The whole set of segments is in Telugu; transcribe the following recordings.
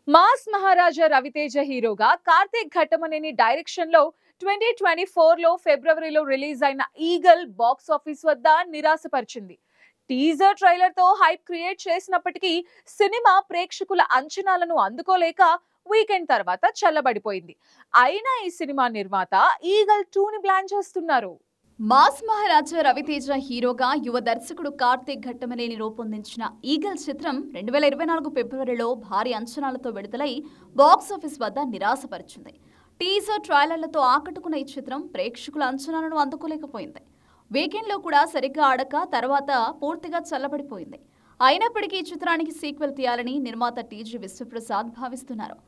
మాస్ మహారాజా రవితేజ హీరోగా కార్తీక్ ఘట్టమనేని డైరెక్షన్ లో 2024 లో ఫిబ్రవరిలో రిలీజ్ అయిన ఈగల్ బాక్స్ ఆఫీస్ వద్ద నిరాశపరిచింది. టీజర్ ట్రైలర్ తో హైప్ క్రియేట్ చేసినప్పటికీ సినిమా ప్రేక్షకుల అంచనాలను అందుకోలేక వీకెండ్ తర్వాత చల్లబడిపోయింది. అయినా ఈ సినిమా నిర్మాత ఈగల్ 2 ని ప్లాన్ చేస్తున్నారు. మాస్ మహారాజా రవితేజ హీరోగా యువ దర్శకుడు కార్తీక్ ఘట్టమనేని రూపొందించిన ఈగల్ చిత్రం 2024 ఫిబ్రవరిలో భారీ అంచనాలతో విడుదలై బాక్సాఫీస్ వద్ద నిరాశపరిచింది. టీజర్ ట్రైలర్లతో ఆకట్టుకున్న ఈ చిత్రం ప్రేక్షకుల అంచనాలను అందుకోలేకపోయింది. వీకెండ్లో కూడా సరిగ్గా ఆడక తర్వాత పూర్తిగా చల్లబడిపోయింది. అయినప్పటికీ ఈ చిత్రానికి సీక్వెల్ తీయాలని నిర్మాత టీజీ విశ్వప్రసాద్ భావిస్తున్నారు.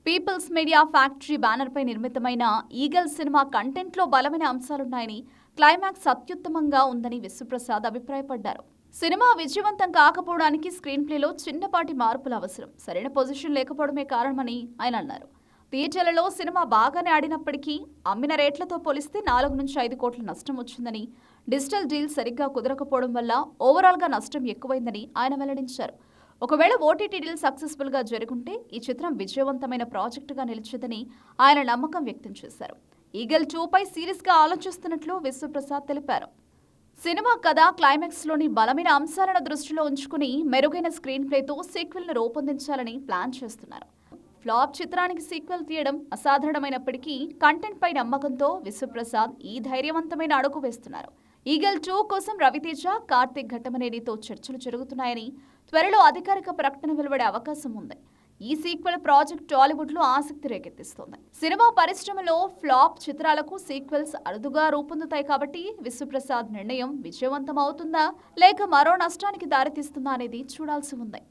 పీపుల్స్ మీడియా ఫ్యాక్టరీ బ్యానర్పై నిర్మితమైన ఈగల్ సినిమా కంటెంట్లో బలమైన అంశాలున్నాయని, క్లైమాక్స్ అత్యుత్తమంగా ఉందని విశ్వప్రసాద్ అభిప్రాయపడ్డారు. సినిమా విజయవంతం కాకపోవడానికి స్క్రీన్ ప్లేలో చిన్నపాటి మార్పులు అవసరం, సరైన పొజిషన్ లేకపోవడమే కారణమని ఆయన అన్నారు. థియేటర్లలో సినిమా బాగానే ఆడినప్పటికీ అమ్మిన రేట్లతో పోలిస్తే 4 నుంచి 5 కోట్ల నష్టం వచ్చిందని, డిజిటల్ డీల్ సరిగ్గా కుదరకపోవడం వల్ల ఓవరాల్గా నష్టం ఎక్కువైందని ఆయన వెల్లడించారు. ఒకవేళ ఓటీటీ డీల్ సక్సెస్ఫుల్ గా జరుగుంటే ఈ చిత్రం విజయవంతమైన ప్రాజెక్టుగా నిలిచేదని ఆయన నమ్మకం వ్యక్తం చేశారు. ఈగల్ 2 పై సీరియస్ గా ఆలోచిస్తున్నట్లు విశ్వప్రసాద్ తెలిపారు. సినిమా కథ క్లైమాక్స్ లోని బలమైన అంశాలను దృష్టిలో ఉంచుకుని మెరుగైన స్క్రీన్ ప్లేతో సీక్వెల్ ను రూపొందించాలని ప్లాన్ చేస్తున్నారు. ఫ్లాప్ చిత్రానికి సీక్వెల్ తీయడం అసాధారణమైనప్పటికీ కంటెంట్ పై నమ్మకంతో విశ్వప్రసాద్ ఈ ధైర్యవంతమైన అడుగు వేస్తున్నారు. ఈగల్ 2 కోసం రవితేజ, కార్తీక్ ఘట్టమనేనితో చర్చలు జరుగుతున్నాయని, త్వరలో అధికారిక ప్రకటన వెలువడే అవకాశం ఉంది. ఈ సీక్వెల్ ప్రాజెక్ట్ టాలీవుడ్ లో ఆసక్తి రేకెత్తిస్తోంది. సినిమా పరిశ్రమలో ఫ్లాప్ చిత్రాలకు సీక్వెల్స్ అరుదుగా రూపొందుతాయి కాబట్టి విశ్వప్రసాద్ నిర్ణయం విజయవంతం అవుతుందా లేక మరో నష్టానికి దారితీస్తుందా అనేది చూడాల్సి ఉంది.